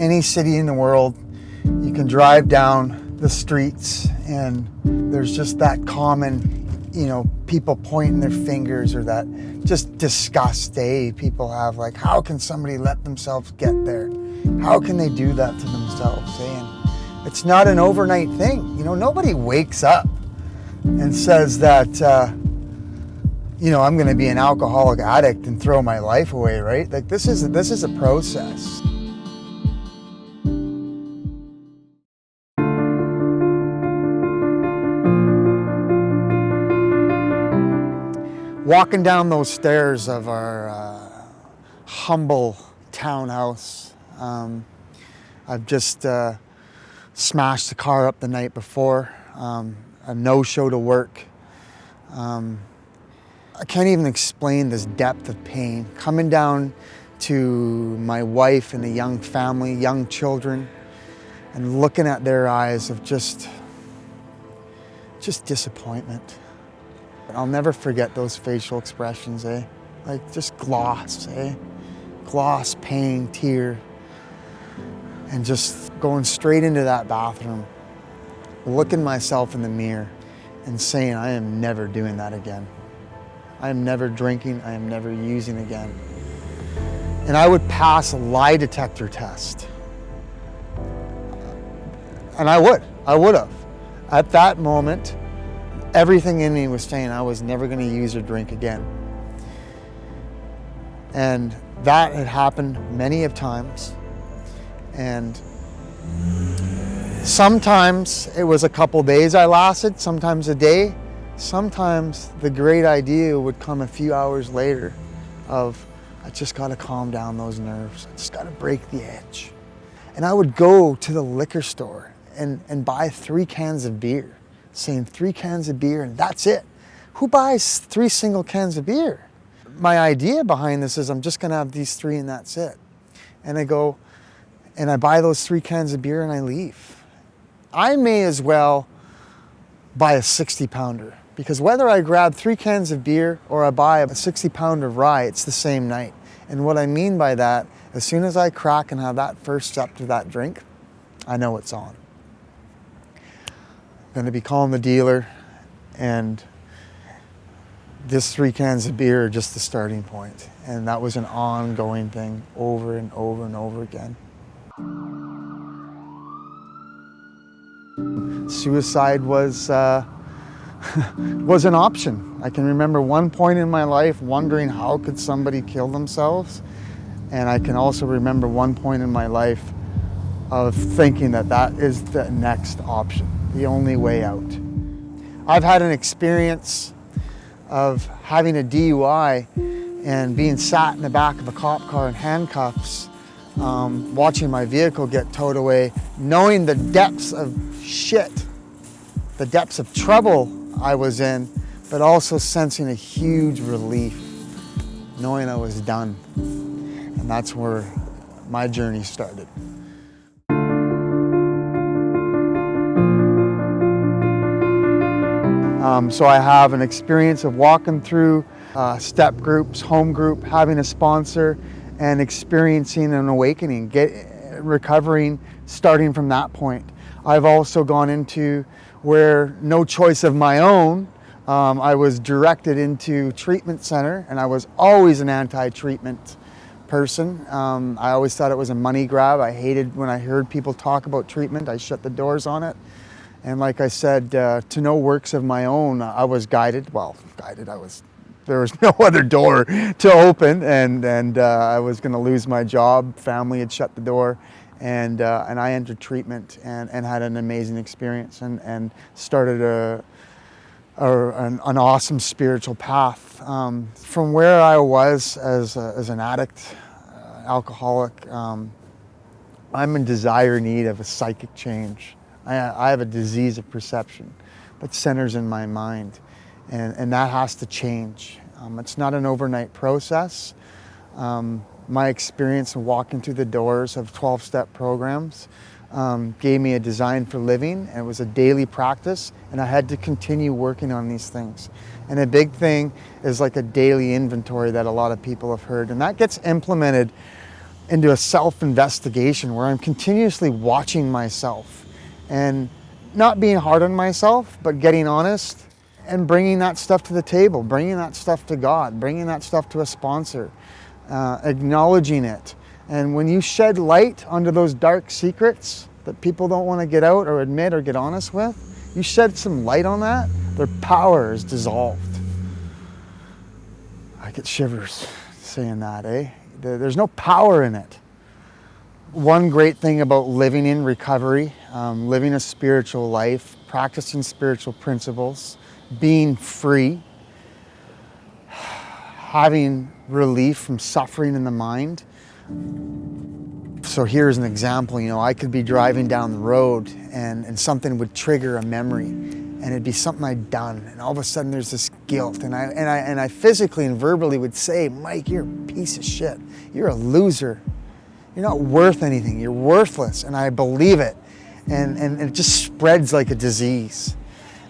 any city in the world, you can drive down the streets and there's just that common, people pointing their fingers, or that just disgust people have, like, how can somebody let themselves get there? How can they do that to themselves? And it's not an overnight thing. Nobody wakes up and says that, I'm going to be an alcoholic addict and throw my life away, right? Like, this is a process. Walking down those stairs of our humble townhouse, I've just smashed the car up the night before, a no-show to work. I can't even explain this depth of pain. Coming down to my wife and a young family, young children, and looking at their eyes of just disappointment. I'll never forget those facial expressions, like just gloss, gloss, pain, tear, and just going straight into that bathroom, looking myself in the mirror and saying, I am never doing that again. I am never drinking, I am never using again. And I would pass a lie detector test. And I would have. At that moment, everything in me was saying I was never going to use or drink again. And that had happened many of times. And sometimes it was a couple days I lasted, sometimes a day. Sometimes the great idea would come a few hours later of, I just got to calm down those nerves. I just got to break the edge. And I would go to the liquor store and buy 3 cans of beer, saying 3 cans of beer and that's it. Who buys 3 single cans of beer? My idea behind this is I'm just going to have these 3 and that's it. And I go and I buy those 3 cans of beer and I leave. I may as well buy a 60-pounder, because whether I grab 3 cans of beer or I buy a 60-pound of rye, it's the same night. And what I mean by that, as soon as I crack and have that first step to that drink, I know it's on. I'm going to be calling the dealer, and this 3 cans of beer are just the starting point. And that was an ongoing thing over and over and over again. Suicide was an option. I can remember one point in my life wondering how could somebody kill themselves, and I can also remember one point in my life of thinking that that is the next option, the only way out. I've had an experience of having a DUI and being sat in the back of a cop car in handcuffs, watching my vehicle get towed away, knowing the depths of shit, the depths of trouble I was in, but also sensing a huge relief, knowing I was done. And that's where my journey started. So I have an experience of walking through step groups, home group, having a sponsor, and experiencing an awakening, recovering, starting from that point. I've also gone into where, no choice of my own, I was directed into treatment center, and I was always an anti-treatment person. I always thought it was a money grab. I hated when I heard people talk about treatment. I shut the doors on it. And like I said, to no works of my own, I was guided. There was no other door to open, and I was going to lose my job. Family had shut the door, and I entered treatment and had an amazing experience and started an awesome spiritual path. From where I was as an addict, alcoholic, I'm in dire need of a psychic change. I have a disease of perception that centers in my mind, and that has to change. It's not an overnight process. My experience of walking through the doors of 12-step programs gave me a design for living, and it was a daily practice, and I had to continue working on these things. And a big thing is like a daily inventory that a lot of people have heard, and that gets implemented into a self-investigation where I'm continuously watching myself and not being hard on myself, but getting honest and bringing that stuff to the table, bringing that stuff to God, bringing that stuff to a sponsor, acknowledging it. And when you shed light onto those dark secrets that people don't want to get out or admit or get honest with, you shed some light on that, their power is dissolved. I get shivers saying that, eh? There's no power in it. One great thing about living in recovery, living a spiritual life, practicing spiritual principles, being free, having relief from suffering in the mind. So here's an example, I could be driving down the road and something would trigger a memory, and it'd be something I'd done, and all of a sudden there's this guilt, and I physically and verbally would say, Mike, you're a piece of shit. You're a loser. You're not worth anything. You're worthless. And I believe it. And it just spreads like a disease.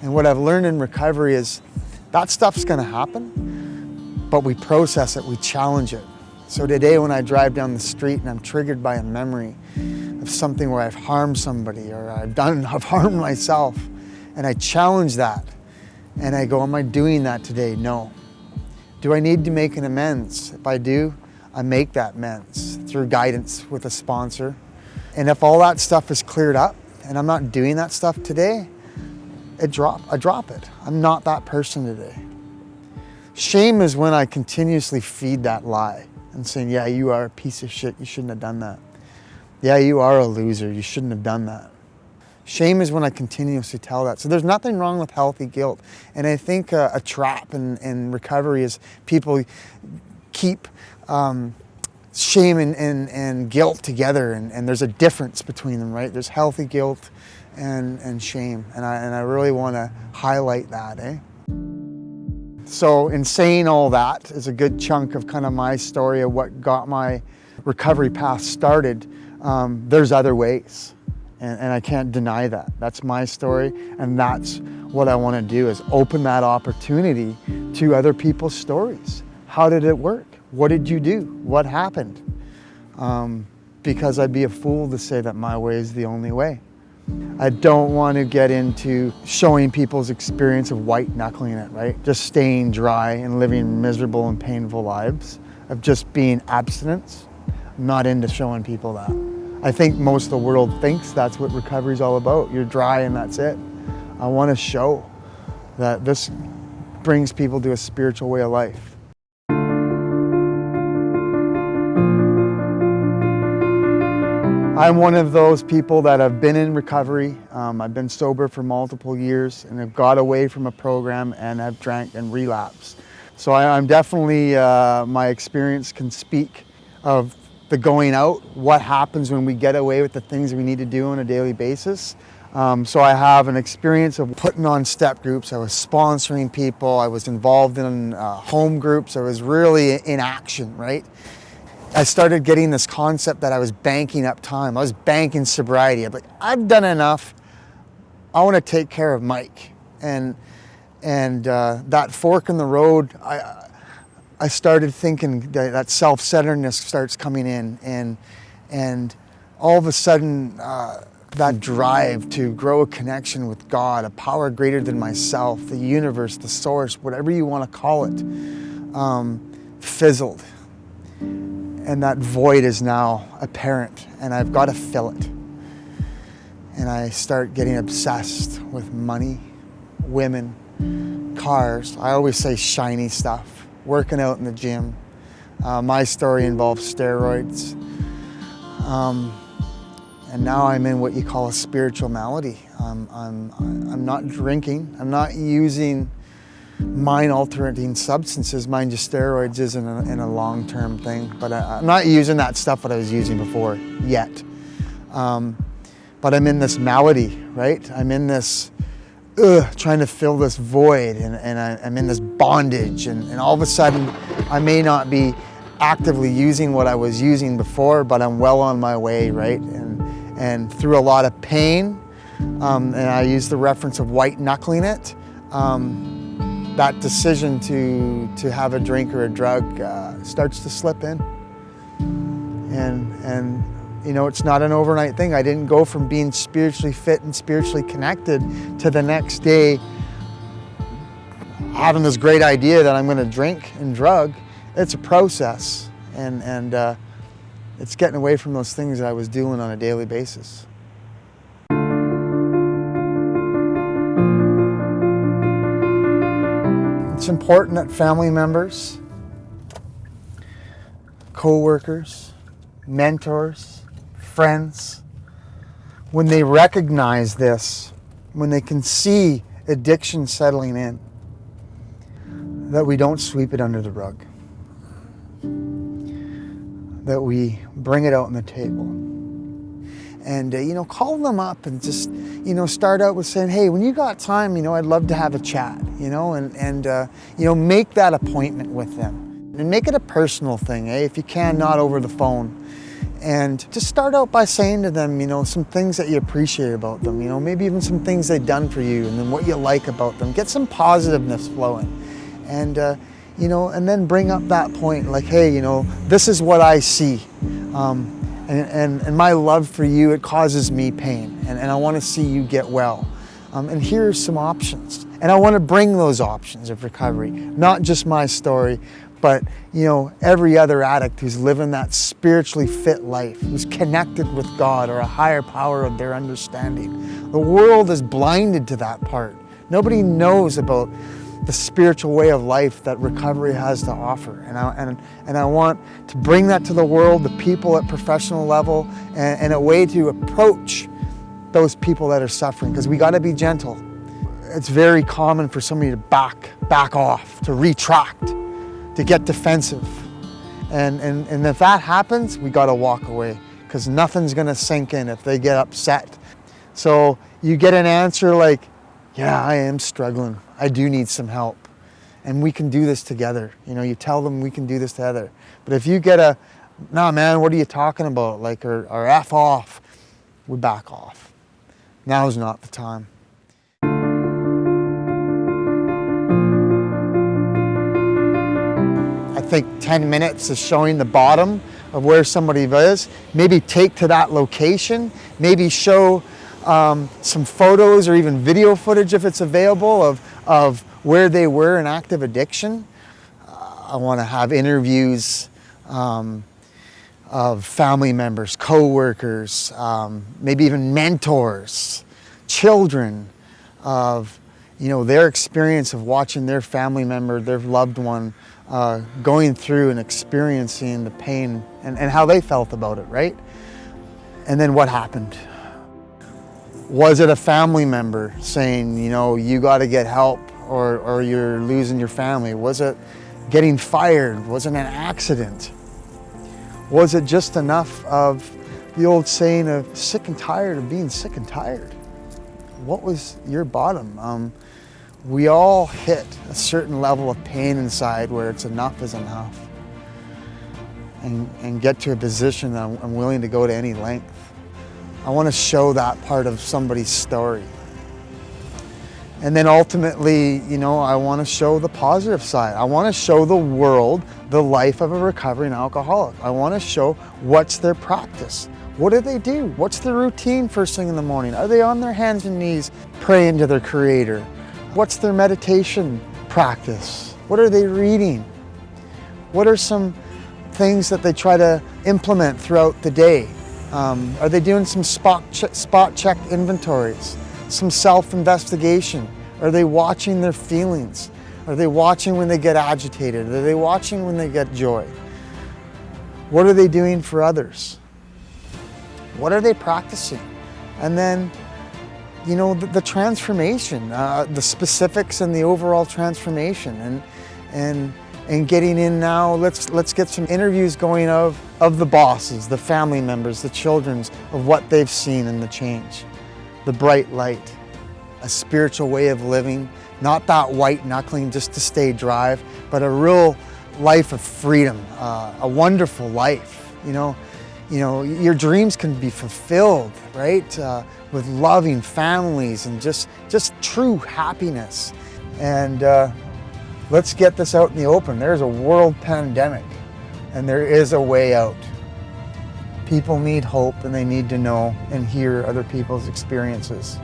And what I've learned in recovery is that stuff's going to happen, but we process it, we challenge it. So today when I drive down the street and I'm triggered by a memory of something where I've harmed somebody or I've harmed myself, and I challenge that, and I go, am I doing that today? No. Do I need to make an amends? If I do, I make that amends through guidance with a sponsor. And if all that stuff is cleared up and I'm not doing that stuff today, I drop it. I'm not that person today. Shame is when I continuously feed that lie and saying, yeah, you are a piece of shit. You shouldn't have done that. Yeah, you are a loser. You shouldn't have done that. Shame is when I continuously tell that. So there's nothing wrong with healthy guilt. And I think a trap in recovery is people keep shame and guilt together, and there's a difference between them, right? There's healthy guilt and shame, and I really want to highlight that, eh? So in saying all that is a good chunk of kind of my story of what got my recovery path started. There's other ways, and I can't deny that. That's my story, and that's what I want to do, is open that opportunity to other people's stories. How did it work? What did you do? What happened? Because I'd be a fool to say that my way is the only way. I don't want to get into showing people's experience of white knuckling it, right? Just staying dry and living miserable and painful lives, of just being abstinence. I'm not into showing people that. I think most of the world thinks that's what recovery is all about. You're dry and that's it. I want to show that this brings people to a spiritual way of life. I'm one of those people that have been in recovery. I've been sober for multiple years and have got away from a program and have drank and relapsed. So I'm definitely, my experience can speak of the going out, what happens when we get away with the things we need to do on a daily basis. So I have an experience of putting on step groups. I was sponsoring people. I was involved in home groups. I was really in action, right? I started getting this concept that I was banking up time. I was banking sobriety. I'm like, I've done enough. I want to take care of Mike. And that fork in the road, I started thinking that self-centeredness starts coming in, and all of a sudden that drive to grow a connection with God, a power greater than myself, the universe, the source, whatever you want to call it, fizzled. And that void is now apparent, and I've got to fill it. And I start getting obsessed with money, women, cars. I always say shiny stuff, working out in the gym. My story involves steroids. And now I'm in what you call a spiritual malady. I'm not drinking. I'm not using mind-altering substances. Mind you, steroids isn't in a long-term thing, but I'm not using that stuff that I was using before yet. But I'm in this malady, right? I'm in this trying to fill this void, and I'm in this bondage, and all of a sudden I may not be actively using what I was using before, but I'm well on my way, right? And through a lot of pain, and I use the reference of white knuckling it, that decision to have a drink or a drug starts to slip in. And you know, it's not an overnight thing. I didn't go from being spiritually fit and spiritually connected to the next day having this great idea that I'm going to drink and drug. It's a process, and it's getting away from those things that I was doing on a daily basis. It's important that family members, co-workers, mentors, friends, when they recognize this, when they can see addiction settling in, that we don't sweep it under the rug, that we bring it out on the table. And, you know, call them up and just, you know, start out with saying, hey, when you got time, you know, I'd love to have a chat, you know, and you know, make that appointment with them. And make it a personal thing, eh? If you can, not over the phone. And just start out by saying to them, you know, some things that you appreciate about them, you know, maybe even some things they've done for you and then what you like about them. Get some positiveness flowing. And, you know, and then bring up that point like, hey, you know, this is what I see. And my love for you, it causes me pain. And I want to see you get well. And here's some options. And I want to bring those options of recovery, not just my story, but, you know, every other addict who's living that spiritually fit life, who's connected with God or a higher power of their understanding. The world is blinded to that part. Nobody knows about the spiritual way of life that recovery has to offer. And I want to bring that to the world, the people at professional level, and a way to approach those people that are suffering, because we got to be gentle. It's very common for somebody to back off, to retract, to get defensive. And if that happens, we got to walk away, because nothing's going to sink in if they get upset. So you get an answer like, yeah, I am struggling. I do need some help. And we can do this together. You know, you tell them we can do this together. But if you get a, nah, man, what are you talking about? Like, or F off, we back off. Now's not the time. I think 10 minutes is showing the bottom of where somebody is. Maybe take to that location, maybe show some photos or even video footage if it's available of where they were in active addiction. I want to have interviews of family members, co-workers, maybe even mentors, children, of, you know, their experience of watching their family member, their loved one, going through and experiencing the pain and how they felt about it, right? And then what happened? Was it a family member saying, you know, you got to get help or you're losing your family? Was it getting fired? Was it an accident? Was it just enough of the old saying of sick and tired of being sick and tired? What was your bottom? We all hit a certain level of pain inside where it's enough is enough, and get to a position that I'm willing to go to any length. I want to show that part of somebody's story. And then ultimately, you know, I want to show the positive side. I want to show the world the life of a recovering alcoholic. I want to show what's their practice. What do they do? What's their routine first thing in the morning? Are they on their hands and knees praying to their Creator? What's their meditation practice? What are they reading? What are some things that they try to implement throughout the day? Are they doing some spot check inventories? Some self-investigation? Are they watching their feelings? Are they watching when they get agitated? Are they watching when they get joy? What are they doing for others? What are they practicing? And then, you know, the transformation, the specifics and the overall transformation, and getting in now. Let's get some interviews going of the bosses, the family members, the children's, of what they've seen in the change. The bright light, a spiritual way of living, not that white knuckling just to stay dry, but a real life of freedom, a wonderful life. You know, your dreams can be fulfilled, right? With loving families and just true happiness. And let's get this out in the open. There's a world pandemic, and there is a way out. People need hope, and they need to know and hear other people's experiences.